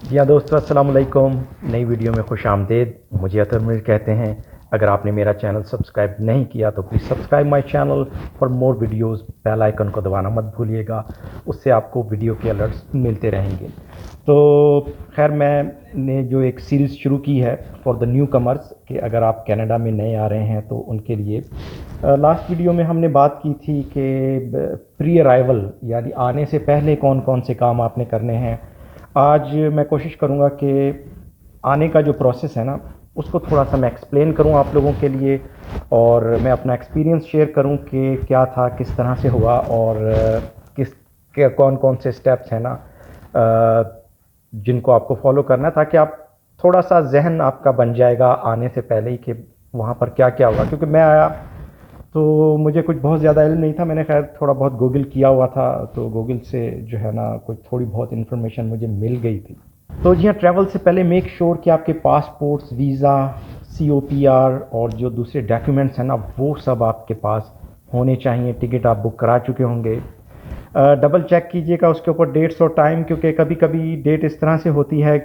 जी हाँ दोस्तों, अस्सलाम वालेकुम। नई वीडियो में खुश आमदीद। मुझे अतर मीर कहते हैं। अगर आपने मेरा चैनल सब्सक्राइब नहीं किया तो please subscribe my channel for more videos. Bell icon को दबाना मत भूलिएगा, उससे आपको वीडियो के अलर्ट्स मिलते रहेंगे। तो खैर, मैंने जो एक सीरीज़ शुरू की है फॉर द न्यू कमर्स, कि अगर आप कनाडा में नए आ रहे हैं तो उनके लिए लास्ट वीडियो में हमने बात की थी कि प्री अराइवल यानी आने से पहले कौन कौन से काम आपने करने हैं। आज मैं कोशिश करूँगा कि आने का जो प्रोसेस है ना, उसको थोड़ा सा मैं एक्सप्लेन करूँ आप लोगों के लिए, और मैं अपना एक्सपीरियंस शेयर करूँ कि क्या था, किस तरह से हुआ, और किस के कौन कौन से स्टेप्स हैं ना जिनको आपको फॉलो करना है, ताकि आप थोड़ा सा जहन आपका बन जाएगा आने से पहले ही कि वहाँ पर क्या क्या हुआ। क्योंकि मैं आया तो मुझे कुछ बहुत ज़्यादा इल्म नहीं था। मैंने खैर थोड़ा बहुत गूगल किया हुआ था, तो गूगल से जो है ना कुछ थोड़ी बहुत इन्फॉर्मेशन मुझे मिल गई थी। तो जी हाँ, ट्रैवल से पहले मेक श्योर कि आपके पासपोर्ट्स, वीज़ा, COPR और जो दूसरे डॉक्यूमेंट्स हैं ना, वो सब आपके पास होने चाहिए। टिकट आप बुक करा चुके होंगे। डबल चेक कीजिएगा उसके ऊपर डेट्स और टाइम, क्योंकि कभी कभी डेट इस तरह से होती है,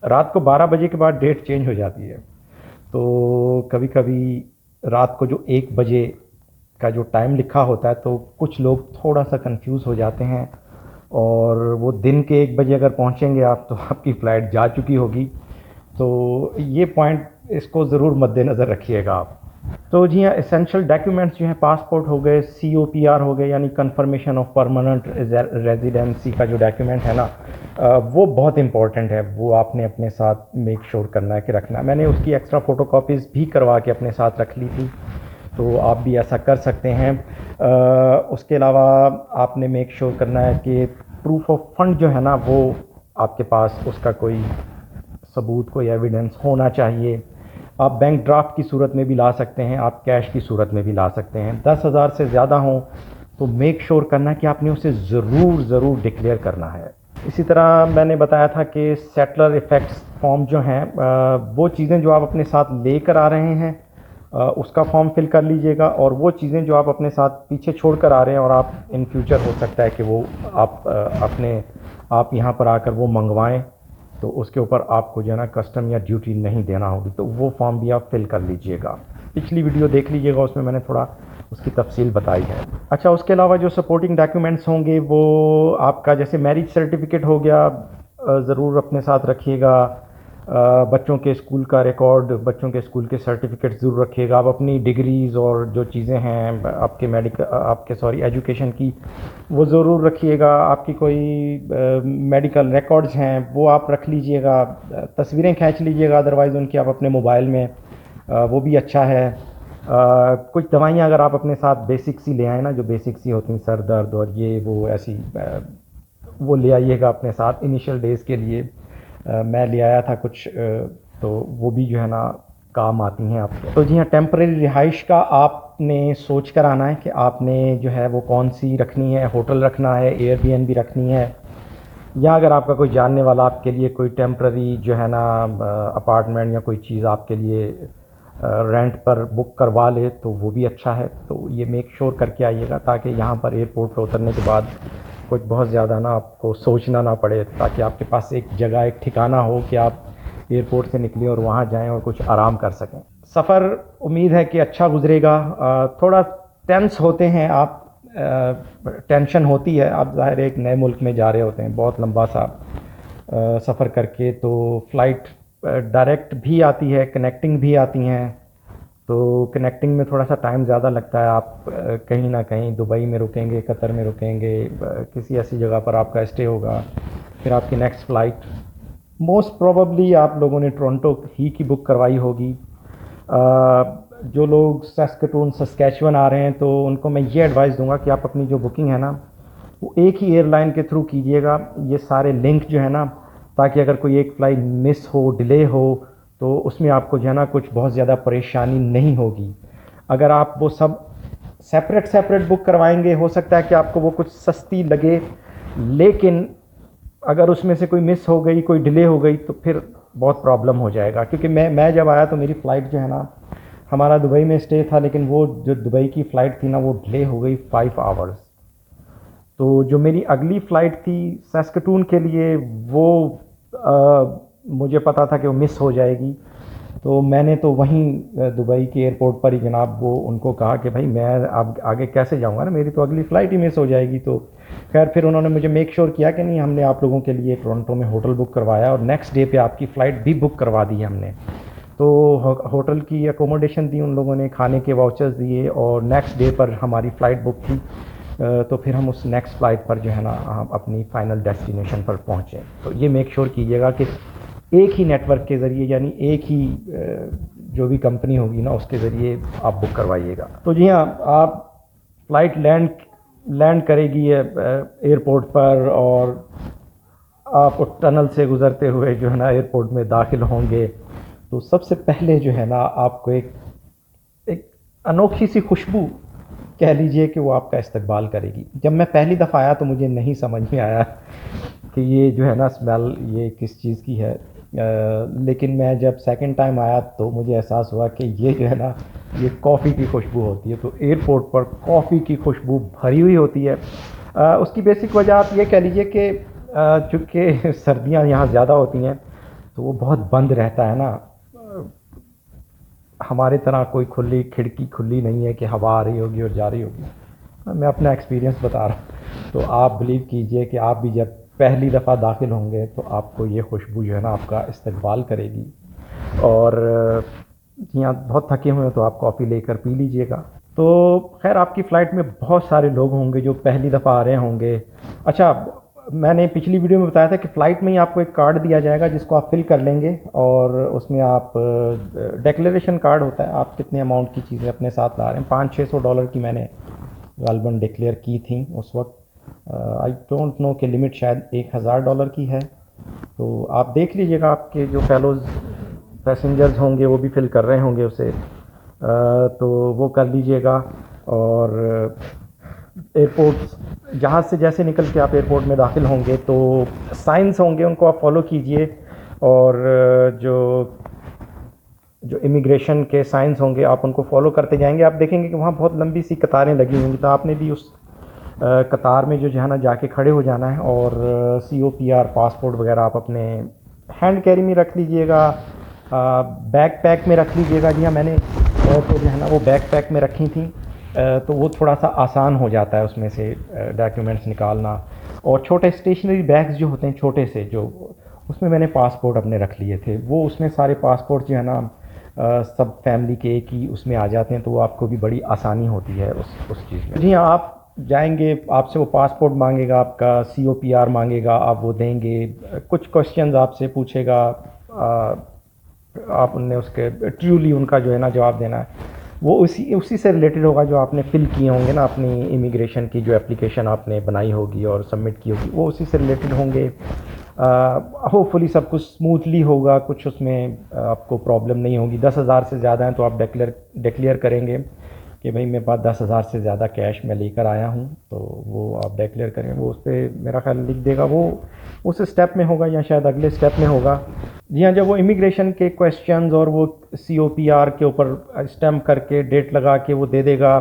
रात को 12 बजे के बाद डेट चेंज हो जाती है। तो कभी कभी रात को जो 1 बजे का जो टाइम लिखा होता है, तो कुछ लोग थोड़ा सा कंफ्यूज हो जाते हैं, और वो दिन के 1 बजे अगर पहुंचेंगे आप, तो आपकी फ़्लाइट जा चुकी होगी। तो ये पॉइंट, इसको ज़रूर मद्देनज़र रखिएगा आप। तो जी हाँ, एसेंशियल डॉक्यूमेंट्स जो हैं, पासपोर्ट हो गए, COPR हो गए यानी कंफर्मेशन ऑफ परमानेंट रेजिडेंसी का जो डॉक्यूमेंट है ना, वो बहुत इंपॉर्टेंट है। वो आपने अपने साथ मेक श्योर करना है कि रखना है। मैंने उसकी एक्स्ट्रा फ़ोटो कॉपीज़ भी करवा के अपने साथ रख ली थी, तो आप भी ऐसा कर सकते हैं। उसके अलावा आपने मेक श्योर करना है कि प्रूफ ऑफ फंड जो है ना, वो आपके पास उसका कोई सबूत, कोई एविडेंस होना चाहिए। आप बैंक ड्राफ्ट की सूरत में भी ला सकते हैं, आप कैश की सूरत में भी ला सकते हैं। 10,000 से ज़्यादा हो तो मेक श्योर करना कि आपने उसे ज़रूर ज़रूर डिक्लेयर करना है। इसी तरह मैंने बताया था कि सेटलर इफ़ेक्ट्स फॉर्म जो हैं, वो चीज़ें जो आप अपने साथ लेकर आ रहे हैं, उसका फॉर्म फिल कर लीजिएगा। और वो चीज़ें जो आप अपने साथ पीछे छोड़ कर आ रहे हैं, और आप इन फ्यूचर हो सकता है कि वो आप आप यहाँ पर आकर वो मंगवाएं, तो उसके ऊपर आपको जो है ना कस्टम या ड्यूटी नहीं देना होगी, तो वो फॉर्म भी आप फिल कर लीजिएगा। पिछली वीडियो देख लीजिएगा, उसमें मैंने थोड़ा उसकी तफसील बताई है। अच्छा, उसके अलावा जो सपोर्टिंग डॉक्यूमेंट्स होंगे, वो आपका जैसे मैरिज सर्टिफिकेट हो गया, ज़रूर अपने साथ रखिएगा। बच्चों के स्कूल का रिकॉर्ड, बच्चों के स्कूल के सर्टिफिकेट ज़रूर रखिएगा। आप अपनी डिग्रीज़ और जो चीज़ें हैं आपके एजुकेशन की, वो ज़रूर रखिएगा। आपकी कोई मेडिकल रिकॉर्ड्स हैं, वो आप रख लीजिएगा। तस्वीरें खींच लीजिएगा अदरवाइज़ उनकी, आप अपने मोबाइल में, वो भी अच्छा है। कुछ दवाइयाँ अगर आप अपने साथ बेसिक सी ले आए ना, जो बेसिक सी होती हैं, सर दर्द और ये वो ऐसी, वो ले आइएगा अपने साथ इनिशियल डेज़ के लिए। मैं ले आया था कुछ, तो वो भी जो है ना काम आती हैं आपको। तो जी हाँ, टेम्परेरी रिहाइश का आपने सोच कर आना है कि आपने जो है वो कौन सी रखनी है, होटल रखना है, एयरबीएनबी रखनी है, या अगर आपका कोई जानने वाला आपके लिए कोई टेम्पररी जो है ना अपार्टमेंट या कोई चीज़ आपके लिए रेंट पर बुक करवा ले, तो वो भी अच्छा है। तो ये मेक श्योर करके आइएगा, ताकि यहाँ पर एयरपोर्ट पर उतरने के बाद कुछ बहुत ज़्यादा ना आपको सोचना ना पड़े, ताकि आपके पास एक जगह, एक ठिकाना हो कि आप एयरपोर्ट से निकलें और वहाँ जाएं और कुछ आराम कर सकें। सफ़र उम्मीद है कि अच्छा गुजरेगा। थोड़ा टेंस होते हैं आप, टेंशन होती है। आप ज़ाहिर एक नए मुल्क में जा रहे होते हैं, बहुत लंबा सा सफ़र करके, तो फ़्लाइट डायरेक्ट भी आती है, कनेक्टिंग भी आती हैं। तो कनेक्टिंग में थोड़ा सा टाइम ज़्यादा लगता है। आप कहीं ना कहीं दुबई में रुकेंगे, कतर में रुकेंगे, किसी ऐसी जगह पर आपका स्टे होगा, फिर आपकी नेक्स्ट फ़्लाइट मोस्ट प्रोबेबली आप लोगों ने टोरंटो ही की बुक करवाई होगी। जो लोग सस्केटून, सस्कैचुअन आ रहे हैं, तो उनको मैं ये एडवाइस दूंगा कि आप अपनी जो बुकिंग है ना, वो एक ही एयरलाइन के थ्रू कीजिएगा। ये सारे लिंक जो है ना, ताकि अगर कोई एक फ़्लाइट मिस हो, डिले हो, तो उसमें आपको जो है ना कुछ बहुत ज़्यादा परेशानी नहीं होगी। अगर आप वो सब सेपरेट सेपरेट बुक करवाएंगे, हो सकता है कि आपको वो कुछ सस्ती लगे, लेकिन अगर उसमें से कोई मिस हो गई, कोई डिले हो गई, तो फिर बहुत प्रॉब्लम हो जाएगा। क्योंकि मैं जब आया तो मेरी फ़्लाइट जो है ना, हमारा दुबई में स्टे था, लेकिन वो जो दुबई की फ़्लाइट थी ना, वो डिले हो गई 5 आवर्स। तो जो मेरी अगली फ़्लाइट थी सस्केटून के लिए, वो मुझे पता था कि वो मिस हो जाएगी, तो मैंने तो वहीं दुबई के एयरपोर्ट पर ही जनाब वो उनको कहा कि भाई मैं अब आगे कैसे जाऊंगा ना, मेरी तो अगली फ़्लाइट ही मिस हो जाएगी। तो खैर फिर उन्होंने मुझे मेक श्योर किया कि नहीं, हमने आप लोगों के लिए टोरंटो में होटल बुक करवाया और नेक्स्ट डे पे आपकी फ़्लाइट भी बुक करवा दी हमने। तो होटल की अकोमोडेशन दी उन लोगों ने, खाने के वाउचर्स दिए और नेक्स्ट डे पर हमारी फ़्लाइट बुक थी। तो फिर हम उस नेक्स्ट फ़्लाइट पर जो है ना हम अपनी फ़ाइनल डेस्टिनेशन पर पहुँचे। तो ये मेक श्योर कीजिएगा कि एक ही नेटवर्क के ज़रिए, यानी एक ही जो भी कंपनी होगी ना उसके ज़रिए आप बुक करवाइएगा। तो जी हाँ, आप फ़्लाइट लैंड करेगी एयरपोर्ट पर और आप टनल से गुज़रते हुए जो है ना एयरपोर्ट में दाखिल होंगे, तो सबसे पहले जो है ना आपको एक एक अनोखी सी खुशबू कह लीजिए कि वो आपका इस्तकबाल करेगी। जब मैं पहली दफ़ा आया तो मुझे नहीं समझ में आया कि ये जो है ना स्मेल ये किस चीज़ की है, लेकिन मैं जब सेकंड टाइम आया तो मुझे एहसास हुआ कि ये जो है ना ये कॉफ़ी की खुशबू होती है। तो एयरपोर्ट पर कॉफ़ी की खुशबू भरी हुई होती है। उसकी बेसिक वजह आप ये कह लीजिए कि चूँकि सर्दियाँ यहाँ ज़्यादा होती हैं तो वो बहुत बंद रहता है ना, हमारे तरह कोई खुली खिड़की खुली नहीं है कि हवा आ रही होगी और जा रही होगी। मैं अपना एक्सपीरियंस बता रहा हूँ। तो आप बिलीव कीजिए कि आप भी जब पहली दफ़ा दाखिल होंगे तो आपको ये खुशबू जो है ना आपका इस्तकबाल करेगी। और जी हाँ, बहुत थके हुए हैं तो आप कॉफ़ी लेकर पी लीजिएगा। तो खैर आपकी फ़्लाइट में बहुत सारे लोग होंगे जो पहली दफ़ा आ रहे होंगे। अच्छा, मैंने पिछली वीडियो में बताया था कि फ़्लाइट में ही आपको एक कार्ड दिया जाएगा जिसको आप फिल कर लेंगे और उसमें आप डिक्लेरेशन कार्ड होता है, आप कितने अमाउंट की चीज़ें अपने साथ ला रहे हैं। $500-600 की मैंने गालबन डिक्लेयर की थी उस वक्त। आई डोंट नो कि लिमिट शायद $1000 की है। तो आप देख लीजिएगा, आपके जो फेलोज़ पैसेंजर्स होंगे वो भी फिल कर रहे होंगे उसे, तो वो कर लीजिएगा। और एयरपोर्ट जहाज़ से जैसे निकल के आप एयरपोर्ट में दाखिल होंगे तो साइंस होंगे उनको आप फॉलो कीजिए। और जो जो इमिग्रेशन के साइंस होंगे आप उनको फॉलो करते जाएंगे। आप देखेंगे कि वहाँ बहुत लंबी सी कतारें लगी होंगी, तो आपने भी उस कतार में जो है ना जाके खड़े हो जाना है। और COPR पासपोर्ट वगैरह आप अपने हैंड कैरी में रख लीजिएगा, बैक पैक में रख लीजिएगा। जी हाँ, मैंने तो जो है ना वो बैक पैक में रखी थी, तो वो थोड़ा सा आसान हो जाता है उसमें से डॉक्यूमेंट्स निकालना। और छोटे स्टेशनरी बैग्स जो होते हैं छोटे से, जो उसमें मैंने पासपोर्ट अपने रख लिए थे, वो उसमें सारे पासपोर्ट जो है ना सब फैमिली के एक ही उसमें आ जाते हैं, तो वो आपको भी बड़ी आसानी होती है उस चीज़ में। जी हाँ, आप जाएंगे, आपसे वो पासपोर्ट मांगेगा, आपका COPR मांगेगा, आप वो देंगे। कुछ क्वेश्चंस आपसे पूछेगा, आपने उसके ट्रूली उनका जो है ना जवाब देना है। वो उसी उसी से रिलेटेड होगा जो आपने फिल किए होंगे ना, अपनी इमिग्रेशन की जो एप्लीकेशन आपने बनाई होगी और सबमिट की होगी, वो उसी से रिलेटेड होंगे। होपफुली सब कुछ स्मूथली होगा, कुछ उसमें आपको प्रॉब्लम नहीं होगी। 10,000 से ज़्यादा हैं तो आप डिक्लेयर करेंगे कि भाई मेरे पास 10,000 से ज़्यादा कैश मैं लेकर आया हूँ, तो वो आप डिक्लेयर करेंगे। वो उस पर मेरा ख्याल लिख देगा, वो उस स्टेप में होगा या शायद अगले स्टेप में होगा। जी हाँ, जब वो इमिग्रेशन के क्वेश्चंस और वो COPR के ऊपर स्टैम्प करके डेट लगा के वो दे देगा,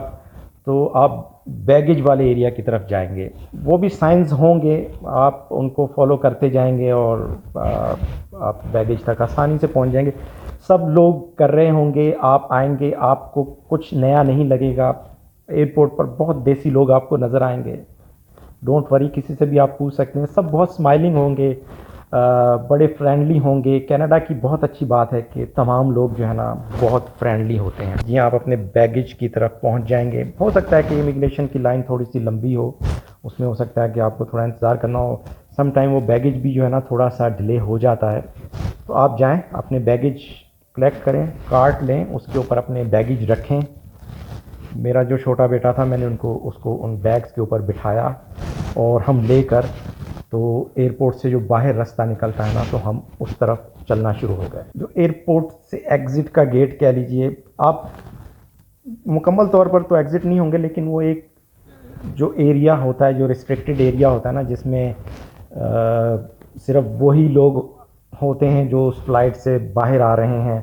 तो आप बैगेज वाले एरिया की तरफ जाएंगे। वो भी साइंस होंगे, आप उनको फॉलो करते जाएंगे और आप बैगेज तक आसानी से पहुंच जाएंगे। सब लोग कर रहे होंगे, आप आएंगे, आपको कुछ नया नहीं लगेगा। एयरपोर्ट पर बहुत देसी लोग आपको नज़र आएंगे, डोंट वरी, किसी से भी आप पूछ सकते हैं। सब बहुत स्माइलिंग होंगे, बड़े फ्रेंडली होंगे। कनाडा की बहुत अच्छी बात है कि तमाम लोग जो है ना बहुत फ्रेंडली होते हैं। जी आप अपने बैगेज की तरफ पहुंच जाएंगे। हो सकता है कि इमिग्रेशन की लाइन थोड़ी सी लंबी हो, उसमें हो सकता है कि आपको थोड़ा इंतज़ार करना हो। सम टाइम वो बैगेज भी जो है ना थोड़ा सा डिले हो जाता है। तो आप जाएँ, अपने बैगेज कलेक्ट करें, कार्ट लें, उसके ऊपर अपने बैगेज रखें। मेरा जो छोटा बेटा था, मैंने उसको उन बैग्स के ऊपर बिठाया और हम लेकर तो एयरपोर्ट से जो बाहर रास्ता निकलता है ना, तो हम उस तरफ चलना शुरू हो गए। जो एयरपोर्ट से एग्ज़िट का गेट कह लीजिए, आप मुकम्मल तौर पर तो एग्ज़िट नहीं होंगे, लेकिन वो एक जो एरिया होता है, जो रिस्ट्रिक्टेड एरिया होता है ना, जिसमें सिर्फ वही लोग होते हैं जो उस फ्लाइट से बाहर आ रहे हैं,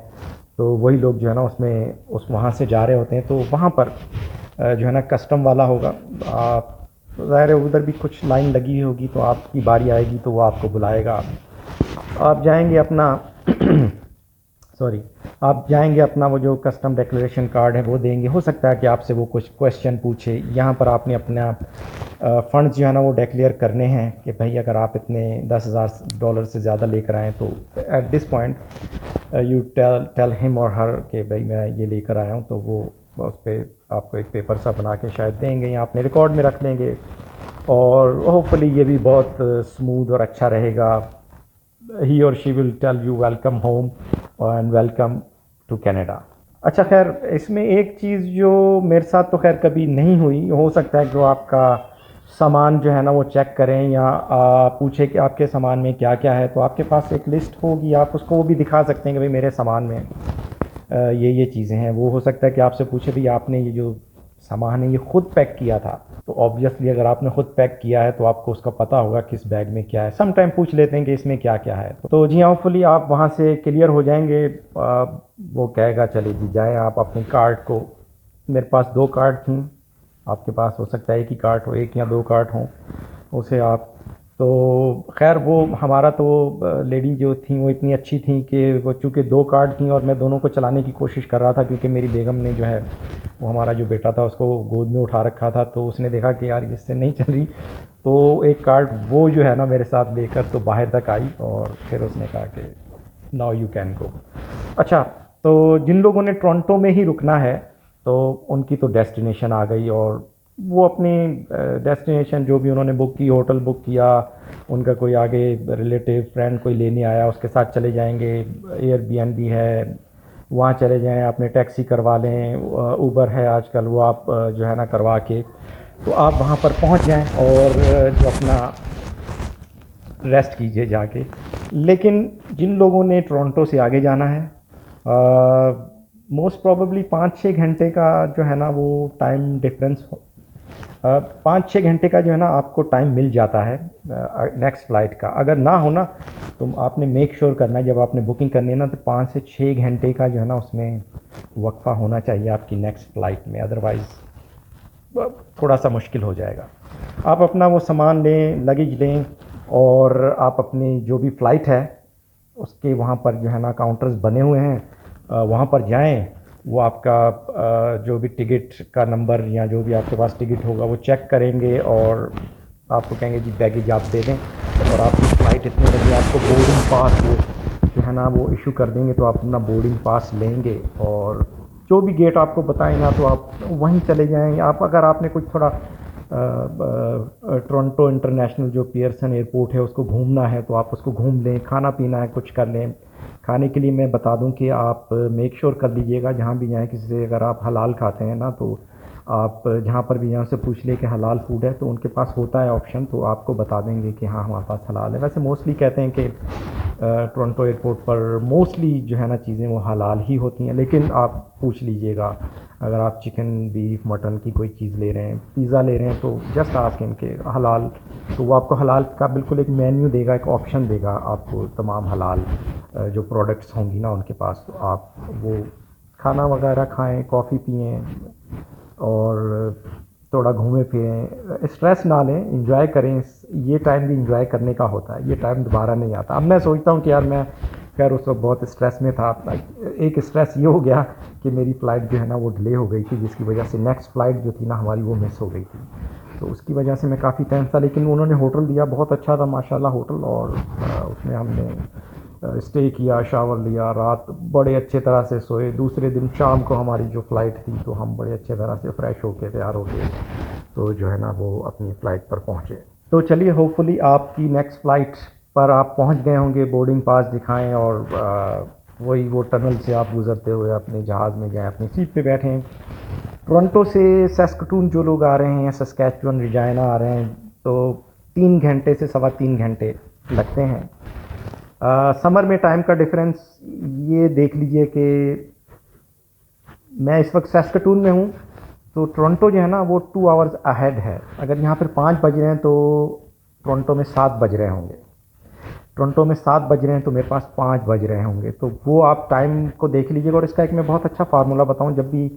तो वही लोग जो है ना उसमें वहाँ से जा रहे होते हैं। तो वहाँ पर जो है ना कस्टम वाला होगा, आप ज़ाहिर है उधर भी कुछ लाइन लगी होगी, तो आपकी बारी आएगी तो वो आपको बुलाएगा। आप जाएंगे अपना सॉरी, आप जाएंगे अपना वो जो कस्टम डिक्लेरेशन कार्ड है वो देंगे। हो सकता है कि आपसे वो कुछ क्वेश्चन पूछे। यहाँ पर आपने अपना फ़ंड जो है ना वो डिक्लेयर करने हैं कि भाई अगर आप इतने $10,000 से ज़्यादा लेकर आएँ तो at this point you tell him और हर कि भाई मैं ये लेकर आया हूँ, तो वो उस पर आपको एक पेपर सा बना के शायद देंगे या अपने रिकॉर्ड में रख लेंगे। और होपफुली ये भी बहुत स्मूथ और अच्छा रहेगा। ही और she will tell you welcome home and welcome to Canada. अच्छा खैर, इसमें एक चीज़ जो मेरे साथ तो खैर कभी नहीं हुई, हो सकता है कि वो आपका सामान जो है ना वो चेक करें या पूछे कि आपके सामान में क्या क्या है, तो आपके पास एक लिस्ट होगी, आप उसको वो भी दिखा सकते हैं कि भाई मेरे सामान में ये चीज़ें हैं। वो हो सकता है कि आपसे पूछे भी आपने ये जो सामान है ये ख़ुद पैक किया था, तो ऑब्वियसली अगर आपने ख़ुद पैक किया है तो आपको उसका पता होगा किस बैग में क्या है। सम टाइम पूछ लेते हैं कि इसमें क्या क्या है, तो जी होपफुली आप वहाँ से क्लियर हो जाएंगे। वो कहेगा चले जी जाएँ आप अपने कार्ड को। मेरे पास 2 कार्ड थी, आपके पास हो सकता है एक ही कार्ड हो, एक या 2 कार्ड हों, उसे आप तो खैर वो हमारा तो लेडी जो थी वो इतनी अच्छी थी कि वो चूँकि 2 कार्ड थी और मैं दोनों को चलाने की कोशिश कर रहा था, क्योंकि मेरी बेगम ने जो है वो हमारा जो बेटा था उसको गोद में उठा रखा था, तो उसने देखा कि यार इससे नहीं चल रही, तो एक कार्ड वो जो है ना मेरे साथ लेकर तो बाहर तक आई और फिर उसने कहा कि नाउ यू कैन गो। अच्छा, तो जिन लोगों ने टोरंटो में ही रुकना है तो उनकी तो डेस्टिनेशन आ गई, और वो अपनी डेस्टिनेशन जो भी उन्होंने बुक की, होटल बुक किया, उनका कोई आगे रिलेटिव फ्रेंड कोई लेने आया उसके साथ चले जाएंगे। एयरबीएनबी है वहाँ चले जाएं, अपने टैक्सी करवा लें, ऊबर है आजकल वो आप जो है ना करवा के तो आप वहाँ पर पहुँच जाएं और जो अपना रेस्ट कीजिए जाके। लेकिन जिन लोगों ने टोरंटो से आगे जाना है, मोस्ट प्रोबेबली 5-6 घंटे का जो है ना वो टाइम डिफरेंस 5-6 घंटे का जो है ना आपको टाइम मिल जाता है नेक्स्ट फ़्लाइट का। अगर ना हो ना तो आपने मेक श्योर करना है जब आपने बुकिंग करनी है ना तो 5 से 6 घंटे का जो है ना उसमें वक्फ़ा होना चाहिए आपकी नेक्स्ट फ़्लाइट में, अदरवाइज़ थोड़ा सा मुश्किल हो जाएगा। आप अपना वो सामान लें, लगेज लें, और आप अपनी जो भी फ़्लाइट है उसके वहाँ पर जो है ना काउंटर्स बने हुए हैं, वहाँ पर जाएं। वो आपका जो भी टिकट का नंबर या जो भी आपके पास टिकट होगा वो चेक करेंगे और आपको कहेंगे जी बैगेज आप दे दें, और आपकी फ़्लाइट इतने बजे आपको बोर्डिंग पास वो जो है ना वो इशू कर देंगे, तो आप अपना बोर्डिंग पास लेंगे और जो भी गेट आपको बताएं ना तो आप वहीं चले जाएँ। आप अगर आपने कुछ थोड़ा टोरंटो इंटरनेशनल जो पियर्सन एयरपोर्ट है उसको घूमना है तो आप उसको घूम लें, खाना पीना है कुछ कर लें। खाने के लिए मैं बता दूं कि आप मेक श्योर कर लीजिएगा जहाँ भी जाएँ किसी से, अगर आप हलाल खाते हैं ना तो आप जहाँ पर भी यहाँ से पूछ लें कि हलाल फूड है तो उनके पास होता है ऑप्शन, तो आपको बता देंगे कि हाँ हमारे पास हलाल है। वैसे मोस्टली कहते हैं कि टोरंटो एयरपोर्ट पर मोस्टली जो है ना चीज़ें वो हलाल ही होती हैं, लेकिन आप पूछ लीजिएगा। अगर आप चिकन बीफ मटन की कोई चीज़ ले रहे हैं, पिज़्ज़ा ले रहे हैं, तो जस्ट आस्क इनके हलाल, तो वो आपको हलाल का बिल्कुल एक मेन्यू देगा, एक ऑप्शन देगा आपको तमाम हलाल जो प्रोडक्ट्स होंगी ना उनके पास, तो आप वो खाना वगैरह खाएं, कॉफ़ी पिएं और थोड़ा घूमें फिरें, स्ट्रेस ना लें, एंजॉय करें। ये टाइम भी एंजॉय करने का होता है, ये टाइम दोबारा नहीं आता। अब मैं सोचता हूँ कि यार मैं खैर उस वक्त बहुत स्ट्रेस में था। एक स्ट्रेस ये हो गया कि मेरी फ़्लाइट जो है ना वो डिले हो गई थी, जिसकी वजह से नेक्स्ट फ़्लाइट जो थी ना हमारी वो मिस हो गई थी, तो उसकी वजह से मैं काफ़ी टेंस था। लेकिन उन्होंने होटल दिया, बहुत अच्छा था माशाल्लाह होटल, और उसमें हमने स्टे किया, शावर लिया, रात बड़े अच्छे तरह से सोए। दूसरे दिन शाम को हमारी जो फ़्लाइट थी तो हम बड़े अच्छे तरह से फ़्रेश होके तैयार हो गए, तो जो है ना वो अपनी फ़्लाइट पर पहुँचे। तो चलिए होपफुली आपकी नेक्स्ट फ़्लाइट पर आप पहुँच गए होंगे, बोर्डिंग पास दिखाएं और वही वो टनल से आप गुज़रते हुए अपने जहाज़ में गए, अपनी सीट पे बैठें। टोरंटो से सस्कटून जो लोग आ रहे हैं, सस्कैचुअन रेजिना आ रहे हैं, तो 3 घंटे से सवा 3 घंटे लगते हैं। समर में टाइम का डिफरेंस ये देख लीजिए कि मैं इस वक्त सस्कटून में हूँ, तो टोरंटो जो है ना वो 2 आवर्स अहेड है। अगर यहाँ पर 5 बज रहे हैं तो टोरंटो में 7 बज रहे होंगे, टोरंटो में 7 बज रहे हैं तो मेरे पास 5 बज रहे होंगे, तो वो आप टाइम को देख लीजिएगा। और इसका एक मैं बहुत अच्छा फार्मूला बताऊँ, जब भी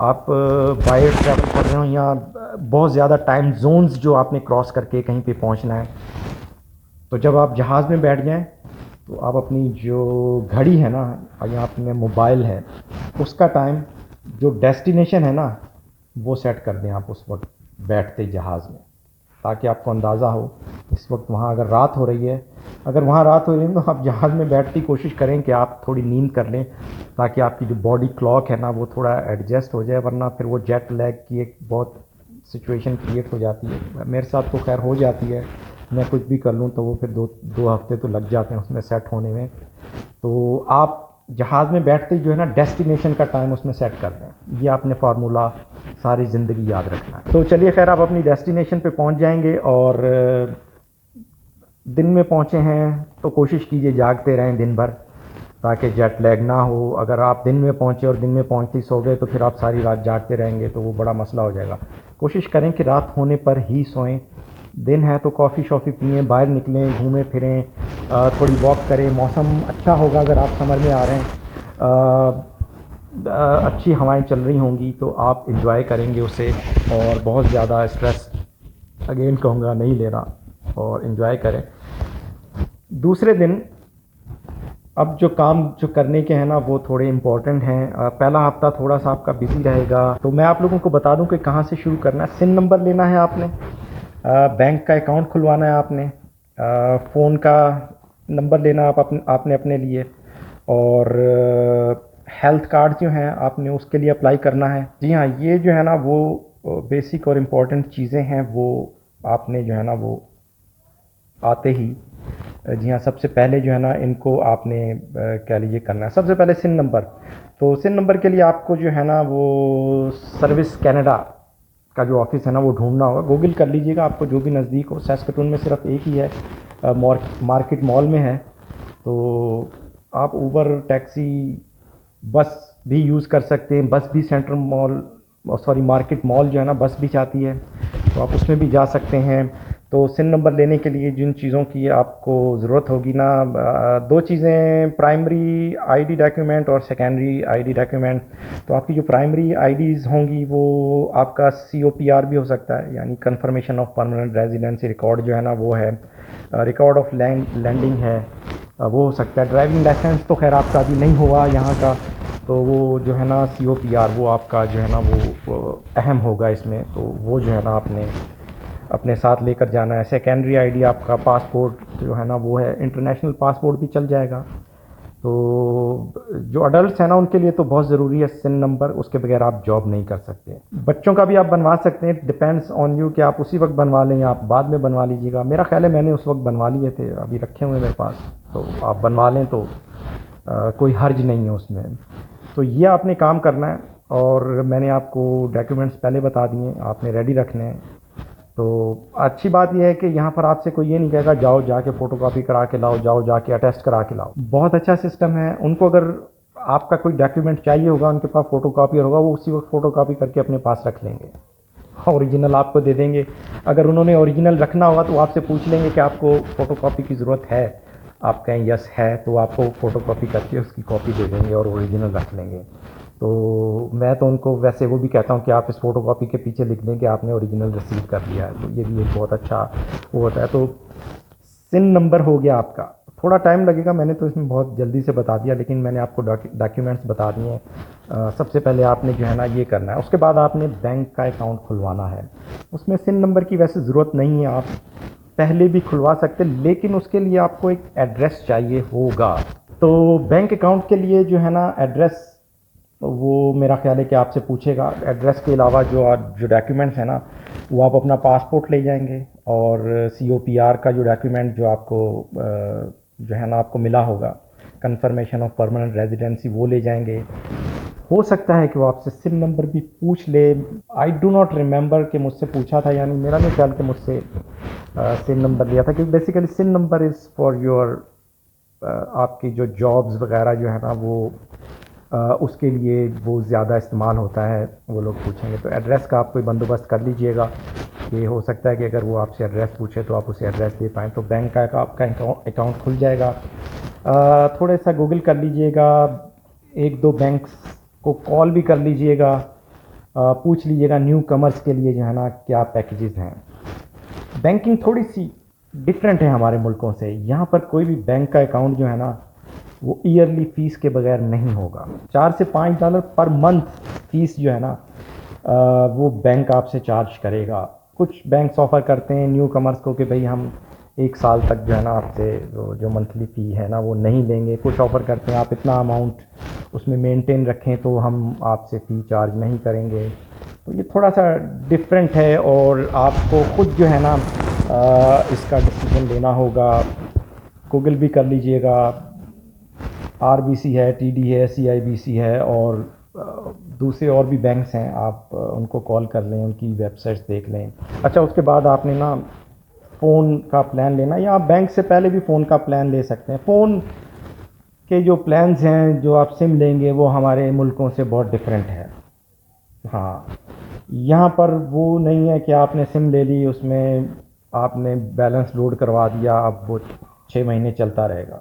आप बाय ट्रैवल कर रहे हो या बहुत ज़्यादा टाइम जोन्स जो आपने क्रॉस करके कहीं पे पहुंचना है, तो जब आप जहाज़ में बैठ जाएं तो आप अपनी जो घड़ी है ना या अपने मोबाइल है उसका टाइम, जो डेस्टिनेशन है ना, वो सेट कर दें आप उस वक्त बैठते जहाज़ में, ताकि आपको अंदाज़ा हो इस वक्त वहाँ अगर रात हो रही है, अगर वहाँ रात हो रही है तो आप जहाज़ में बैठते ही कोशिश करें कि आप थोड़ी नींद कर लें, ताकि आपकी जो बॉडी क्लॉक है ना वो थोड़ा एडजस्ट हो जाए, वरना फिर वो जेट लैग की एक बहुत सिचुएशन क्रिएट हो जाती है। मेरे साथ तो खैर हो जाती है, मैं कुछ भी कर लूँ तो वो फिर दो हफ्ते तो लग जाते हैं उसमें सेट होने में। तो आप जहाज़ में बैठते ही जो है ना डेस्टिनेशन का टाइम उसमें सेट कर दें, ये आपने फार्मूला सारी ज़िंदगी याद रखना है। तो चलिए खैर, आप अपनी डेस्टिनेशन पे पहुंच जाएंगे, और दिन में पहुंचे हैं तो कोशिश कीजिए जागते रहें दिन भर, ताकि जेट लैग ना हो। अगर आप दिन में पहुंचे और दिन में पहुंचते ही सो गए तो फिर आप सारी रात जागते रहेंगे तो वो बड़ा मसला हो जाएगा। कोशिश करें कि रात होने पर ही सोएं। दिन है तो कॉफ़ी शॉफ़ी पिएं, बाहर निकलें, घूमें फिरें, थोड़ी वॉक करें। मौसम अच्छा होगा, अगर आप समर में आ रहे हैं, अच्छी हवाएं चल रही होंगी तो आप इंजॉय करेंगे उसे, और बहुत ज़्यादा स्ट्रेस अगेन कहूँगा नहीं लेना, और इंजॉय करें। दूसरे दिन अब जो काम जो करने के हैं ना वो थोड़े इम्पोर्टेंट हैं। पहला हफ्ता थोड़ा सा आपका बिजी रहेगा, तो मैं आप लोगों को बता दूं कि कहाँ से शुरू करना है। सिन नंबर लेना है आपने, बैंक का अकाउंट खुलवाना है आपने, फ़ोन का नंबर लेना आपने अपने लिए, और हेल्थ कार्ड जो हैं आपने उसके लिए अप्लाई करना है। जी हाँ, ये जो है ना वो बेसिक और इम्पोर्टेंट चीज़ें हैं, वो आपने जो है ना वो आते ही, जी हाँ, सबसे पहले जो है ना इनको आपने कह लीजिए करना है। सबसे पहले सिन नंबर, तो सिन नंबर के लिए आपको जो है ना वो सर्विस कनाडा का जो ऑफिस है ना वो ढूंढना होगा। गूगल कर लीजिएगा, आपको जो भी नज़दीक हो। सैस्कटून में सिर्फ एक ही है, मार्केट मॉल में है। तो आप ऊबर, टैक्सी, बस भी यूज़ कर सकते हैं। बस भी central mall, sorry market mall जो है ना बस भी जाती है, तो आप उसमें भी जा सकते हैं। तो सिन नंबर लेने के लिए जिन चीज़ों की आपको ज़रूरत होगी ना, दो चीज़ें, प्राइमरी आईडी डॉक्यूमेंट और सेकेंडरी आईडी डॉक्यूमेंट। तो आपकी जो प्राइमरी आईडीज़ होंगी वो आपका COPR भी हो सकता है, यानी confirmation of permanent residency record जो है ना वो है, रिकॉर्ड ऑफ लैंडिंग है, वो हो सकता है। ड्राइविंग लाइसेंस तो खैर आपका अभी नहीं हुआ यहाँ का, तो वो जो है ना COPR वो आपका जो है ना वो अहम होगा इसमें, तो वो जो है ना आपने अपने साथ लेकर जाना है। सेकेंडरी आईडी आपका पासपोर्ट जो है ना वो है, इंटरनेशनल पासपोर्ट भी चल जाएगा। तो जो अडल्ट है ना उनके लिए तो बहुत ज़रूरी है सिन नंबर, उसके बगैर आप जॉब नहीं कर सकते। बच्चों का भी आप बनवा सकते हैं, डिपेंड्स ऑन यू कि आप उसी वक्त बनवा लें या आप बाद में बनवा लीजिएगा। मेरा ख्याल है मैंने उस वक्त बनवा लिए थे, अभी रखे हुए मेरे पास, तो आप बनवा लें तो कोई हर्ज नहीं है उसमें। तो ये आपने काम करना है, और मैंने आपको डॉक्यूमेंट्स पहले बता दिए, आपने रेडी रखने हैं। तो अच्छी बात यह है कि यहाँ पर आपसे कोई ये नहीं कहेगा जाओ जाके फ़ोटोकॉपी करा के लाओ, जाओ जाके अटेस्ट करा के लाओ। बहुत अच्छा सिस्टम है। उनको अगर आपका कोई डॉक्यूमेंट चाहिए होगा, उनके पास फ़ोटोकॉपियर होगा, वो उसी वक्त फ़ोटोकॉपी करके अपने पास रख लेंगे, ओरिजिनल आपको दे देंगे। अगर उन्होंने ओरिजिनल रखना होगा तो आपसे पूछ लेंगे कि आपको फ़ोटोकॉपी की ज़रूरत है, आप कहें यस है, तो आपको फ़ोटोकॉपी करके उसकी कॉपी दे देंगे और ओरिजिनल रख लेंगे। तो मैं तो उनको वैसे वो भी कहता हूँ कि आप इस फ़ोटोकॉपी के पीछे लिख दें कि आपने ओरिजिनल रिसीव कर लिया है, तो ये भी एक बहुत अच्छा वो होता है। तो सिन नंबर हो गया आपका, थोड़ा टाइम लगेगा, मैंने तो इसमें बहुत जल्दी से बता दिया, लेकिन मैंने आपको डॉक्यूमेंट्स बता दिए हैं। सबसे पहले आपने जो है ना ये करना है, उसके बाद आपने बैंक का अकाउंट खुलवाना है। उसमें सिन नंबर की वैसे ज़रूरत नहीं है, आप पहले भी खुलवा सकते, लेकिन उसके लिए आपको एक एड्रेस चाहिए होगा। तो बैंक अकाउंट के लिए जो है ना एड्रेस, वो मेरा ख्याल है कि आपसे पूछेगा। एड्रेस के अलावा जो डॉक्यूमेंट्स हैं ना, वो आप अपना पासपोर्ट ले जाएंगे, और COPR का जो डॉक्यूमेंट जो आपको जो है ना आपको मिला होगा, कंफर्मेशन ऑफ परमानेंट रेजिडेंसी, वो ले जाएंगे। हो सकता है कि वो आपसे सिन नंबर भी पूछ ले। आई डू नॉट रिमेंबर कि मुझसे पूछा था, यानी मेरा नहीं ख्याल कि मुझसे सिन नंबर लिया था, क्योंकि basically SIN number is for your, आपकी जो जॉब्स वगैरह जो है ना वो उसके लिए वो ज़्यादा इस्तेमाल होता है, वो लोग पूछेंगे। तो एड्रेस का आप कोई बंदोबस्त कर लीजिएगा, कि हो सकता है कि अगर वो आपसे एड्रेस पूछे तो आप उसे एड्रेस दे पाएँ। तो बैंक का आपका अकाउंट खुल जाएगा। थोड़ा सा गूगल कर लीजिएगा, एक दो बैंक्स को कॉल भी कर लीजिएगा, पूछ लीजिएगा न्यू कमर्स के लिए जो है ना क्या पैकेजेस हैं। बैंकिंग थोड़ी सी डिफरेंट है हमारे मुल्कों से। यहाँ पर कोई भी बैंक का अकाउंट जो है ना, वो ईयरली फ़ीस के बगैर नहीं होगा। $4 से $5 पर मंथ फ़ीस जो है ना, वो बैंक आपसे चार्ज करेगा। कुछ बैंक्स ऑफ़र करते हैं न्यू कमर्स को कि भाई हम 1 साल तक जो है ना आपसे जो मंथली फ़ी है ना वो नहीं लेंगे। कुछ ऑफ़र करते हैं आप इतना अमाउंट उसमें मेंटेन रखें तो हम आपसे फ़ी चार्ज नहीं करेंगे। तो ये थोड़ा सा डिफरेंट है और आपको ख़ुद जो है ना इसका डिसीजन लेना होगा। गूगल भी कर लीजिएगा, आरबीसी है, टीडी है, सीआईबीसी है और दूसरे और भी बैंक्स हैं, आप उनको कॉल कर लें, उनकी वेबसाइट्स देख लें। अच्छा, उसके बाद आपने ना फ़ोन का प्लान लेना, या आप बैंक से पहले भी फ़ोन का प्लान ले सकते हैं। फ़ोन के जो प्लान्स हैं जो आप सिम लेंगे वो हमारे मुल्कों से बहुत डिफरेंट है। हाँ, यहाँ पर वो नहीं है कि आपने सिम ले ली, उसमें आपने बैलेंस लोड करवा दिया, अब वो 6 महीने चलता रहेगा।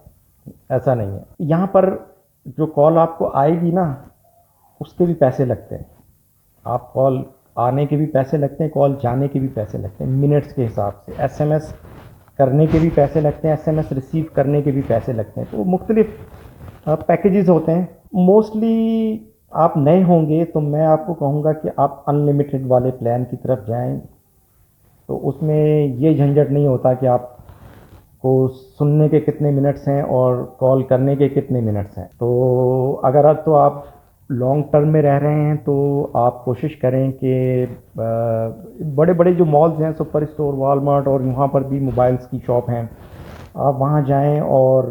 ऐसा नहीं है। यहाँ पर जो कॉल आपको आएगी ना, उसके भी पैसे लगते हैं। आप कॉल आने के भी पैसे लगते हैं, कॉल जाने के भी पैसे लगते हैं, मिनट्स के हिसाब से। एसएमएस करने के भी पैसे लगते हैं, एसएमएस रिसीव करने के भी पैसे लगते हैं। तो मुख्तलिफ पैकेजेस होते हैं। मोस्टली आप नए होंगे तो मैं आपको कहूँगा कि आप अनलिमिटेड वाले प्लान की तरफ जाएं। तो उसमें ये झंझट नहीं होता कि आपको सुनने के कितने मिनट्स हैं और कॉल करने के कितने मिनट्स हैं। तो अगर तो आप लॉन्ग टर्म में रह रहे हैं तो आप कोशिश करें कि बड़े बड़े जो मॉल्स हैं, सुपर स्टोर, वॉलमार्ट, और वहाँ पर भी मोबाइल्स की शॉप हैं, आप वहाँ जाएं। और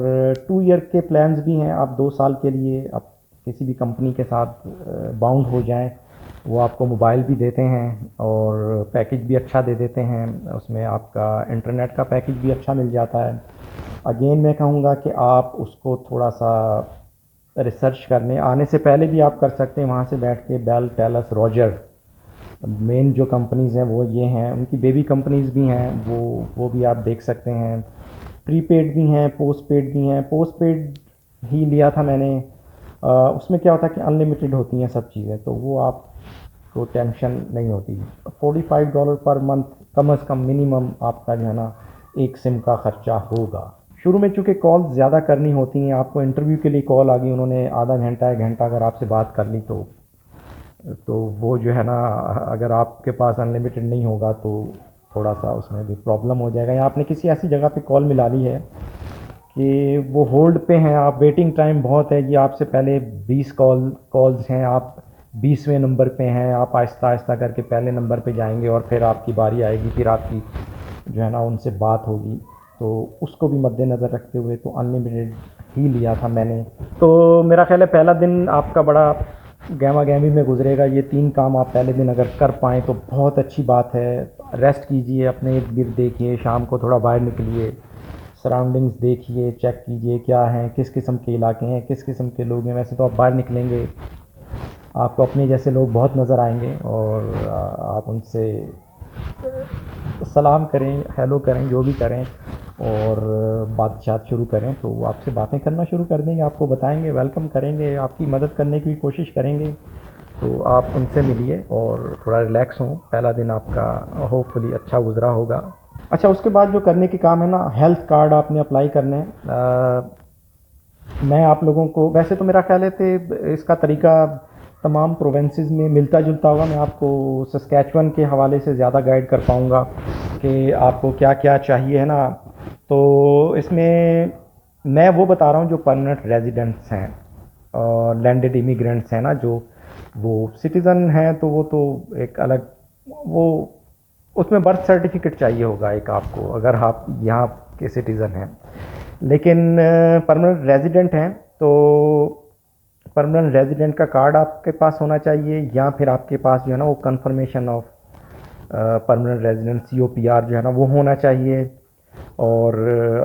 2 ईयर के प्लान्स भी हैं, आप 2 साल के लिए आप किसी भी कंपनी के साथ बाउंड हो जाएं। वो आपको मोबाइल भी देते हैं और पैकेज भी अच्छा दे देते हैं, उसमें आपका इंटरनेट का पैकेज भी अच्छा मिल जाता है। अगेन मैं कहूँगा कि आप उसको थोड़ा सा रिसर्च करने आने से पहले भी आप कर सकते हैं, वहाँ से बैठ के बेल, टेलस, रॉजर, मेन जो कंपनीज़ हैं वो ये हैं। उनकी बेबी कंपनीज़ भी हैं, वो भी आप देख सकते हैं। प्रीपेड भी हैं, पोस्ट पेड भी हैं। पोस्ट पेड ही लिया था मैंने। उसमें क्या होता है कि अनलिमिटेड होती हैं सब चीज़ें, तो वो आपको टेंशन नहीं होती। $45 पर मंथ कम अज़ कम मिनिमम आपका जो है ना एक सिम का ख़र्चा होगा। शुरू में चूँकि कॉल ज़्यादा करनी होती हैं, आपको इंटरव्यू के लिए कॉल आ गई, उन्होंने आधा घंटा 1 घंटा अगर आपसे बात कर ली तो वो जो है ना, अगर आपके पास अनलिमिटेड नहीं होगा तो थोड़ा सा उसमें भी प्रॉब्लम हो जाएगा। या आपने किसी ऐसी जगह पे कॉल मिला ली है कि वो होल्ड पे हैं, आप वेटिंग टाइम बहुत है कि आपसे पहले 20 कॉल्स हैं, आप 20वें नंबर पे हैं, आप आहिस्ता आहिस्ता करके पहले नंबर पे जाएंगे और फिर आपकी बारी आएगी, फिर आपकी जो है ना उनसे बात होगी। तो उसको भी मद्देनज़र रखते हुए तो अनलिमिटेड ही लिया था मैंने। तो मेरा ख्याल है पहला दिन आपका बड़ा गहमा गहमी में गुजरेगा। ये 3 काम आप पहले दिन अगर कर पाएँ तो बहुत अच्छी बात है। रेस्ट कीजिए, अपने इर्द गिर्द देखिए, शाम को थोड़ा बाहर निकलिए, सराउंडिंग्स देखिए, चेक कीजिए क्या हैं, किस किस्म के इलाके हैं, किस किस्म के लोग हैं। वैसे तो आप बाहर निकलेंगे, आपको अपने जैसे लोग बहुत नज़र आएंगे और आप उनसे सलाम करें, हेलो करें, जो भी करें, और बातचीत शुरू करें तो वो आपसे बातें करना शुरू कर देंगे, आपको बताएंगे, वेलकम करेंगे, आपकी मदद करने की कोशिश करेंगे। तो आप उनसे मिलिए और थोड़ा रिलैक्स हों। पहला दिन आपका होपफुली अच्छा गुजरा होगा। अच्छा, उसके बाद जो करने के काम है ना, हेल्थ कार्ड आपने अप्लाई करने हैं। मैं आप लोगों को, वैसे तो मेरा ख्याल है कि इसका तरीका तमाम प्रोविंसेस में मिलता जुलता होगा। मैं आपको सस्कैचुअन के हवाले से ज़्यादा गाइड कर पाऊँगा कि आपको क्या क्या चाहिए, है ना। तो इसमें मैं वो बता रहा हूँ जो परमानेंट रेजिडेंट्स हैं और लैंडेड इमिग्रेंट्स हैं ना, जो वो सिटीज़न हैं तो वो तो एक अलग, वो उसमें बर्थ सर्टिफिकेट चाहिए होगा एक आपको, अगर आप यहाँ के सिटीज़न हैं। लेकिन परमानेंट रेजिडेंट हैं तो परमानेंट रेजिडेंट का कार्ड आपके पास होना चाहिए, या फिर आपके पास जो है ना वो confirmation of permanent resident COPR जो है ना वो होना चाहिए। और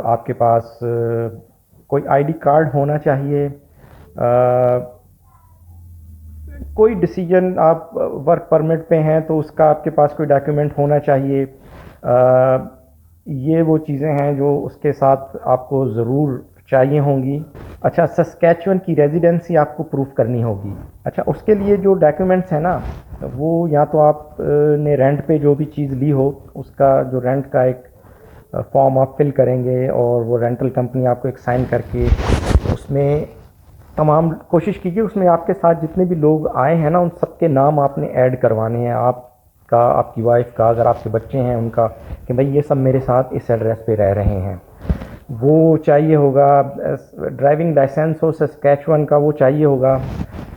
आपके पास कोई आईडी कार्ड होना चाहिए। कोई डिसीजन, आप वर्क परमिट पे हैं तो उसका आपके पास कोई डॉक्यूमेंट होना चाहिए। ये वो चीज़ें हैं जो उसके साथ आपको ज़रूर चाहिए होंगी। अच्छा, सस्कैचुअन की रेजिडेंसी आपको प्रूफ करनी होगी। अच्छा, उसके लिए जो डॉक्यूमेंट्स हैं ना, वो या तो आप ने रेंट पे जो भी चीज़ ली हो उसका जो रेंट का एक फॉर्म आप फिल करेंगे और वो रेंटल कंपनी आपको एक साइन करके उसमें तमाम कोशिश कीजिए उसमें आपके साथ जितने भी लोग आए हैं ना उन सबके नाम आपने ऐड करवाने हैं, आपका, आपकी वाइफ का, अगर आपके बच्चे हैं उनका, कि भाई ये सब मेरे साथ इस एड्रेस पे रह रहे हैं। वो चाहिए होगा। ड्राइविंग लाइसेंस हो सस्कैचुअन का, वो चाहिए होगा।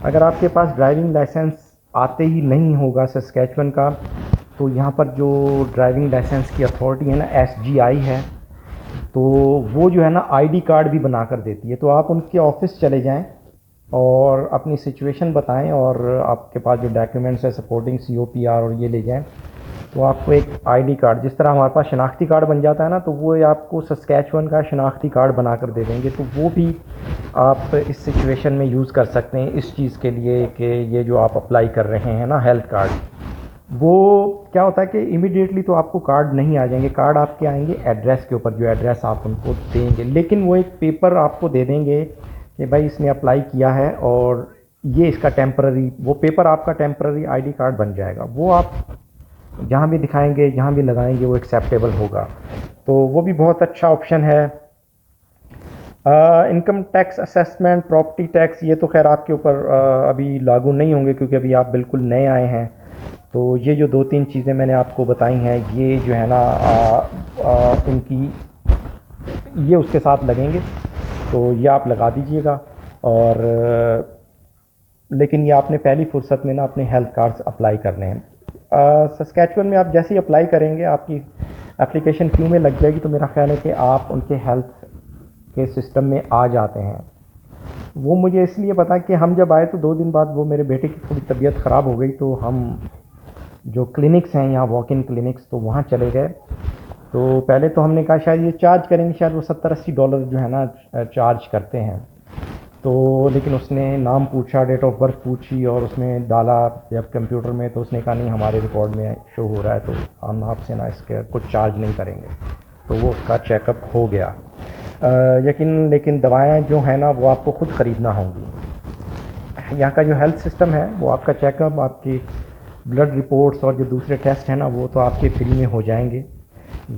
अगर आपके पास ड्राइविंग लाइसेंस आते ही नहीं होगा सस्कैचुअन का, तो यहाँ पर जो ड्राइविंग लाइसेंस की अथॉरिटी है ना, एसजीआई है, तो वो जो है ना आईडी कार्ड भी बना कर देती है। तो आप उनके ऑफिस चले जाएं और अपनी सिचुएशन बताएं और आपके पास जो डॉक्यूमेंट्स है सपोर्टिंग सीओपीआर और ये ले जाएं, तो आपको एक आईडी कार्ड, जिस तरह हमारे पास शनाख्ती कार्ड बन जाता है ना, तो वो आपको सस्कैचुअन का शनाख्ती कार्ड बना कर दे देंगे। तो वो भी आप इस सिचुएशन में यूज़ कर सकते हैं इस चीज़ के लिए कि ये जो आप अप्लाई कर रहे हैं ना हेल्थ कार्ड, वो क्या होता है कि इमीडिएटली तो आपको कार्ड नहीं आ जाएंगे। कार्ड आपके आएंगे एड्रेस के ऊपर, जो एड्रेस आप उनको देंगे, लेकिन वो एक पेपर आपको दे देंगे कि भाई इसने अप्लाई किया है और ये इसका टेम्पररी, वो पेपर आपका टेम्पररी आईडी कार्ड बन जाएगा। वो आप जहाँ भी दिखाएंगे, जहाँ भी लगाएंगे, वो एक्सेप्टेबल होगा। तो वो भी बहुत अच्छा ऑप्शन है। Income tax assessment, property tax, ये तो खैर आपके ऊपर अभी लागू नहीं होंगे क्योंकि अभी आप बिल्कुल नए आए हैं। तो ये जो 2-3 चीज़ें मैंने आपको बताई हैं, ये जो है ना इनकी ये उसके साथ लगेंगे, तो ये आप लगा दीजिएगा। और लेकिन ये आपने पहली फुर्सत में ना अपने हेल्थ कार्ड्स अप्लाई करने हैं। सस्कैचुअन में आप जैसे ही अप्लाई करेंगे आपकी एप्लीकेशन क्यू में लग जाएगी, तो मेरा ख्याल है कि आप उनके हेल्थ के सिस्टम में आ जाते हैं। वो मुझे इसलिए पता कि हम जब आए तो 2 दिन बाद वो मेरे बेटे की थोड़ी तबीयत ख़राब हो गई, तो हम जो क्लिनिक्स हैं यहाँ वॉक इन क्लिनिक्स, तो वहाँ चले गए। तो पहले तो हमने कहा शायद ये चार्ज करेंगे, शायद वो $70-80 जो है ना चार्ज करते हैं। तो लेकिन उसने नाम पूछा, डेट ऑफ बर्थ पूछी और उसमें डाला जब कंप्यूटर में, तो उसने कहा नहीं हमारे रिकॉर्ड में शो हो रहा है, तो हम आपसे ना इसके कुछ चार्ज नहीं करेंगे। तो वो उसका चेकअप हो गया। लेकिन दवाएं जो हैं ना वो आपको ख़ुद ख़रीदना होंगी। यहाँ का जो हेल्थ सिस्टम है वो आपका चेकअप, आपकी ब्लड रिपोर्ट्स और जो दूसरे टेस्ट हैं ना वो तो आपके फ्री में हो जाएंगे,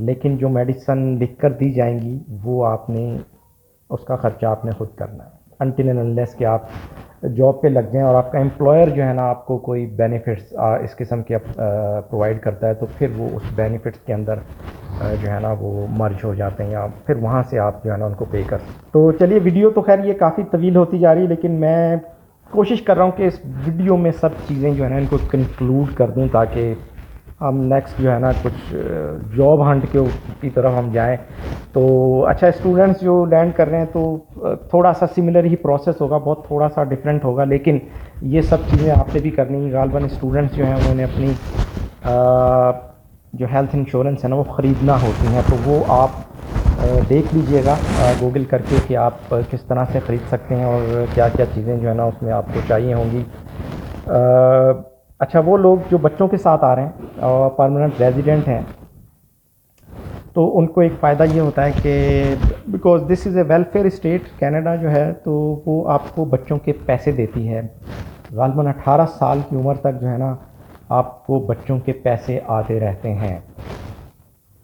लेकिन जो मेडिसन लिख कर दी जाएंगी वो आपने उसका ख़र्चा आपने खुद करना है, अनटिल एंड अनलेस कि आप जॉब पे लग जाएं और आपका एम्प्लॉयर जो है ना आपको कोई बेनिफिट्स इस किस्म के प्रोवाइड करता है, तो फिर वो उस बेनिफिट्स के अंदर जो है ना वो मर्ज हो जाते हैं, या फिर वहाँ से आप जो है ना उनको पे कर। तो चलिए, वीडियो तो खैर ये काफ़ी तवील होती जा रही है, लेकिन मैं कोशिश कर रहा हूँ कि इस वीडियो में सब चीज़ें जो है ना इनको कंक्लूड कर दूँ, ताकि हम नेक्स्ट जो है ना कुछ जॉब हंट की तरफ हम जाएं। तो अच्छा, स्टूडेंट्स जो लैंड कर रहे हैं तो थोड़ा सा सिमिलर ही प्रोसेस होगा, बहुत थोड़ा सा डिफरेंट होगा, लेकिन ये सब चीज़ें आपसे भी करनी है। गालबन स्टूडेंट्स जो हैं उन्होंने अपनी जो हेल्थ इंश्योरेंस है ना वो ख़रीदना होती हैं, तो वो आप देख लीजिएगा गूगल करके कि आप किस तरह से ख़रीद सकते हैं और क्या क्या चीज़ें जो है ना उसमें आपको चाहिए होंगी। अच्छा, वो लोग जो बच्चों के साथ आ रहे हैं और परमानेंट रेजिडेंट हैं, तो उनको एक फ़ायदा ये होता है कि because this is a welfare state, Canada जो है, तो वो आपको बच्चों के पैसे देती है। ग़ालिबन 18 साल की उम्र तक जो है ना आपको बच्चों के पैसे आते रहते हैं।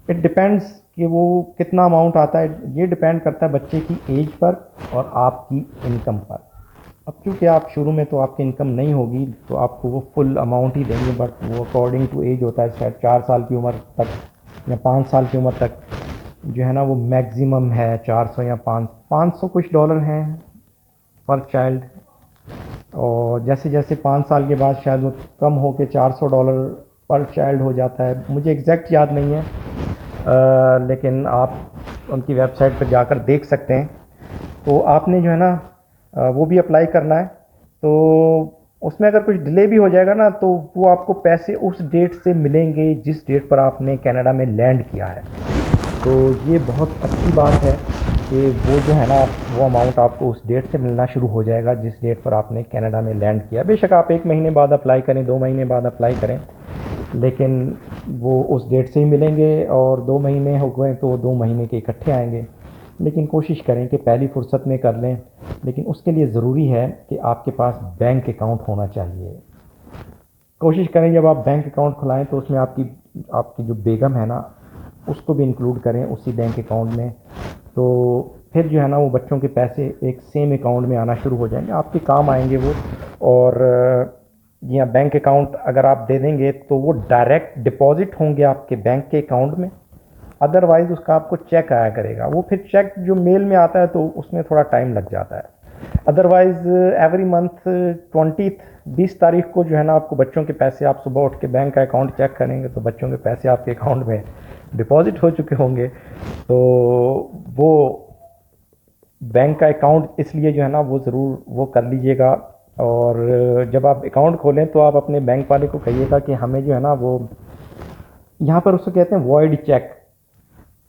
इट डिपेंड्स कि वो कितना अमाउंट आता है, ये डिपेंड करता है बच्चे की एज पर और आपकी इनकम पर। अब क्योंकि आप शुरू में तो आपकी इनकम नहीं होगी तो आपको वो फुल अमाउंट ही देंगे, बट वो अकॉर्डिंग टू एज होता है। शायद 4 साल की उम्र तक या 5 साल की उम्र तक जो है ना वो मैक्सिमम है 400 या 500 कुछ डॉलर हैं पर चाइल्ड, और जैसे जैसे 5 साल के बाद शायद वो कम हो के $400 पर चाइल्ड हो जाता है। मुझे एग्जैक्ट याद नहीं है, लेकिन आप उनकी वेबसाइट पर जाकर देख सकते हैं। तो आपने जो है ना वो भी अप्लाई करना है। तो उसमें अगर कुछ डिले भी हो जाएगा ना तो वो आपको पैसे उस डेट से मिलेंगे जिस डेट पर आपने कनाडा में लैंड किया है। तो ये बहुत अच्छी बात है कि वो जो है ना वो अमाउंट आपको उस डेट से मिलना शुरू हो जाएगा जिस डेट पर आपने कनाडा में लैंड किया। बेशक आप 1 महीने बाद अप्लाई करें, 2 महीने बाद अप्लाई करें, लेकिन वो उस डेट से ही मिलेंगे। और 2 महीने हो गए तो 2 महीने के इकट्ठे आएंगे, लेकिन कोशिश करें कि पहली फुर्सत में कर लें। लेकिन उसके लिए ज़रूरी है कि आपके पास बैंक अकाउंट होना चाहिए। कोशिश करें जब आप बैंक अकाउंट खुलाएं तो उसमें आपकी जो बेगम है ना उसको भी इंक्लूड करें उसी बैंक अकाउंट में, तो फिर जो है ना वो बच्चों के पैसे एक सेम अकाउंट में आना शुरू हो जाएंगे, आपके काम आएंगे वो। और या बैंक अकाउंट अगर आप दे देंगे तो वो डायरेक्ट डिपॉजिट होंगे आपके बैंक के अकाउंट में, अदरवाइज़ उसका आपको चेक आया करेगा। वो फिर चेक जो मेल में आता है तो उसमें थोड़ा टाइम लग जाता है। अदरवाइज़ एवरी मंथ 20 तारीख को जो है ना आपको बच्चों के पैसे, आप सुबह उठ के बैंक का अकाउंट चेक करेंगे तो बच्चों के पैसे आपके अकाउंट में डिपॉजिट हो चुके होंगे। तो वो बैंक का अकाउंट इसलिए जो है ना वो ज़रूर वो कर लीजिएगा। और जब आप अकाउंट खोलें तो आप अपने बैंक वाले को कहिएगा कि हमें जो है ना वो यहाँ पर उसको कहते हैं वॉइड चेक,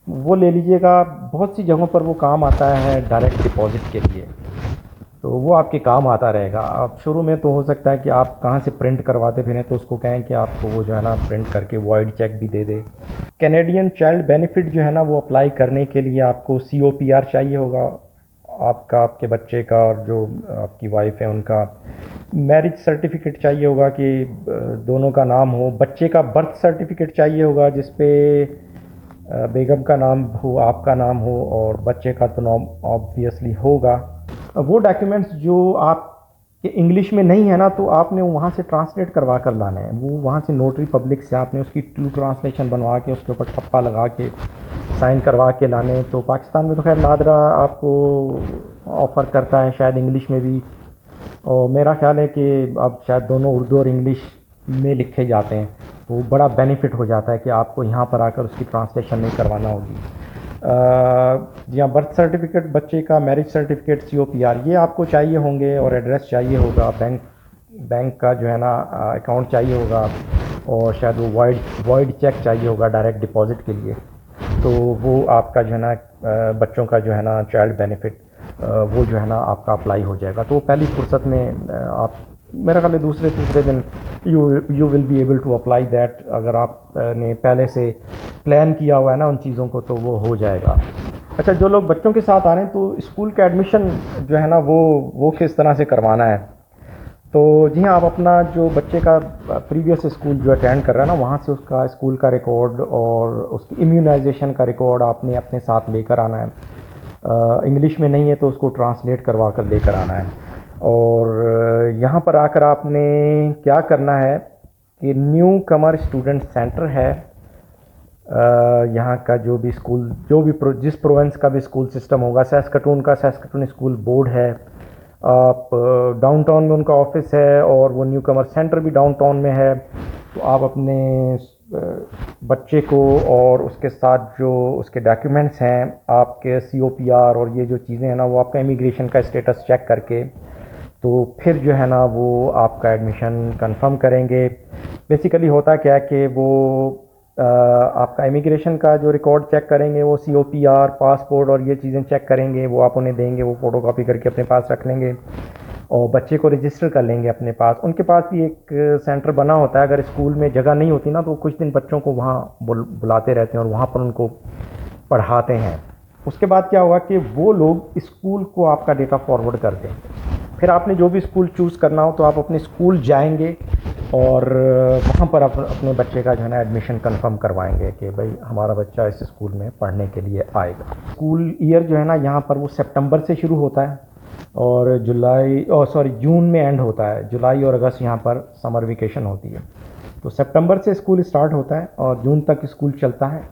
वो ले लीजिएगा। बहुत सी जगहों पर वो काम आता है डायरेक्ट डिपॉजिट के लिए, तो वो आपके काम आता रहेगा। अब शुरू में तो हो सकता है कि आप कहाँ से प्रिंट करवाते फिरें, तो उसको कहें कि आपको वो जो है ना प्रिंट करके वॉइड चेक भी दे दे। कैनेडियन चाइल्ड बेनिफिट जो है ना वो अप्लाई करने के लिए आपको COPR चाहिए होगा आपका, आपके बच्चे का, और जो आपकी वाइफ है उनका मैरिज सर्टिफिकेट चाहिए होगा कि दोनों का नाम हो। बच्चे का बर्थ सर्टिफिकेट चाहिए होगा जिसपे बेगम का नाम हो, आपका नाम हो, और बच्चे का तो नाम ऑब्वियसली होगा। वो डॉक्यूमेंट्स जो आप कि इंग्लिश में नहीं है ना तो आपने वहाँ से ट्रांसलेट करवा कर लाना है। वो वहाँ से नोटरी पब्लिक से आपने उसकी ट्रू ट्रांसलेशन बनवा के उसके ऊपर ठप्पा लगा के साइन करवा के लाने। तो पाकिस्तान में तो खैर नादरा आपको ऑफ़र करता है शायद इंग्लिश में भी, और मेरा ख्याल है कि अब शायद दोनों उर्दू और इंग्लिश में लिखे जाते हैं, तो बड़ा बेनिफिट हो जाता है कि आपको यहाँ पर आकर उसकी ट्रांसलेशन नहीं करवाना होगी। जी हाँ, बर्थ सर्टिफिकेट बच्चे का, मैरिज सर्टिफिकेट, COPR ये आपको चाहिए होंगे, और एड्रेस चाहिए होगा, बैंक का जो है ना अकाउंट चाहिए होगा, और शायद वो वॉइड चेक चाहिए होगा डायरेक्ट डिपॉजिट के लिए। तो वो आपका जो है ना बच्चों का जो है ना चाइल्ड बेनिफिट वो जो है ना आपका अप्लाई हो जाएगा। तो पहली फुर्सत में आप, मेरा ख्याल है दूसरे तीसरे दिन you will be able to apply that. अगर आप ने पहले से प्लान किया हुआ है ना उन चीज़ों को तो वो हो जाएगा। अच्छा, जो लोग बच्चों के साथ आ रहे हैं तो स्कूल का एडमिशन जो है ना वो किस तरह से करवाना है, तो जी हाँ, आप अपना जो बच्चे का प्रीवियस स्कूल जो अटेंड कर रहा है ना वहाँ से उसका स्कूल का रिकॉर्ड और उसकी इम्यूनाइजेशन का रिकॉर्ड आपने अपने साथ लेकर आना है। इंग्लिश में नहीं है तो उसको ट्रांसलेट करवा कर लेकर आना है। और यहाँ पर आकर आपने क्या करना है कि न्यू कमर स्टूडेंट सेंटर है, यहाँ का जो भी स्कूल, जिस प्रोविंस का भी स्कूल सिस्टम होगा, सैस्कटून का सैस्कटून स्कूल बोर्ड है। आप डाउनटाउन में उनका ऑफिस है, और वो न्यू कमर सेंटर भी डाउनटाउन में है। तो आप अपने बच्चे को और उसके साथ जो उसके डॉक्यूमेंट्स हैं, आपके COPR और ये जो चीज़ें हैं ना, वो आपका इमिग्रेशन का स्टेटस चेक करके तो फिर जो है ना वो आपका एडमिशन कंफर्म करेंगे। बेसिकली होता क्या है कि वो आपका इमिग्रेशन का जो रिकॉर्ड चेक करेंगे, वो COPR, पासपोर्ट और ये चीज़ें चेक करेंगे, वो आप उन्हें देंगे, वो फ़ोटोकॉपी करके अपने पास रख लेंगे और बच्चे को रजिस्टर कर लेंगे अपने पास। उनके पास भी एक सेंटर बना होता है, अगर स्कूल में जगह नहीं होती ना तो कुछ दिन बच्चों को वहाँ बुलाते रहते हैं और वहाँ पर उनको पढ़ाते हैं। उसके बाद क्या होगा कि वो लोग स्कूल को आपका डेटा फॉरवर्ड कर देंगे। फिर आपने जो भी स्कूल चूज़ करना हो तो आप अपने स्कूल जाएंगे और वहाँ पर अपने बच्चे का जो है ना एडमिशन कंफर्म करवाएंगे कि भाई हमारा बच्चा इस स्कूल में पढ़ने के लिए आएगा। स्कूल ईयर जो है ना यहाँ पर वो सितंबर से शुरू होता है और जून में एंड होता है। जुलाई और अगस्त यहाँ पर समर वेकेशन होती है। तो सितंबर से स्कूल स्टार्ट होता है और जून तक स्कूल चलता है।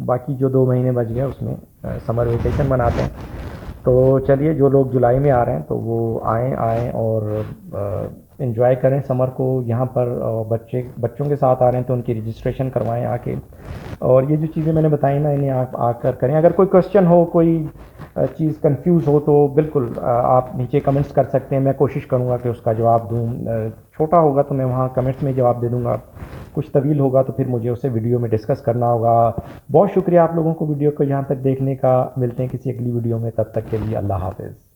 बाकी जो 2 महीने बच गए उसमें समर वेकेशन मनाते हैं। तो चलिए, जो लोग जुलाई में आ रहे हैं तो वो आएँ और एंजॉय करें समर को यहाँ पर। बच्चों के साथ आ रहे हैं तो उनकी रजिस्ट्रेशन करवाएं आके, और ये जो चीज़ें मैंने बताई ना इन्हें आप आकर करें। अगर कोई क्वेश्चन हो, कोई चीज़ कंफ्यूज हो तो बिल्कुल आप नीचे कमेंट्स कर सकते हैं। मैं कोशिश करूँगा कि उसका जवाब दूँ। छोटा होगा तो मैं वहाँ कमेंट्स में जवाब दे दूँगा, कुछ तवील होगा तो फिर मुझे उसे वीडियो में डिस्कस करना होगा। बहुत शुक्रिया आप लोगों को वीडियो को यहाँ तक देखने का। मिलते हैं किसी अगली वीडियो में, तब तक के लिए अल्लाह हाफ़िज़।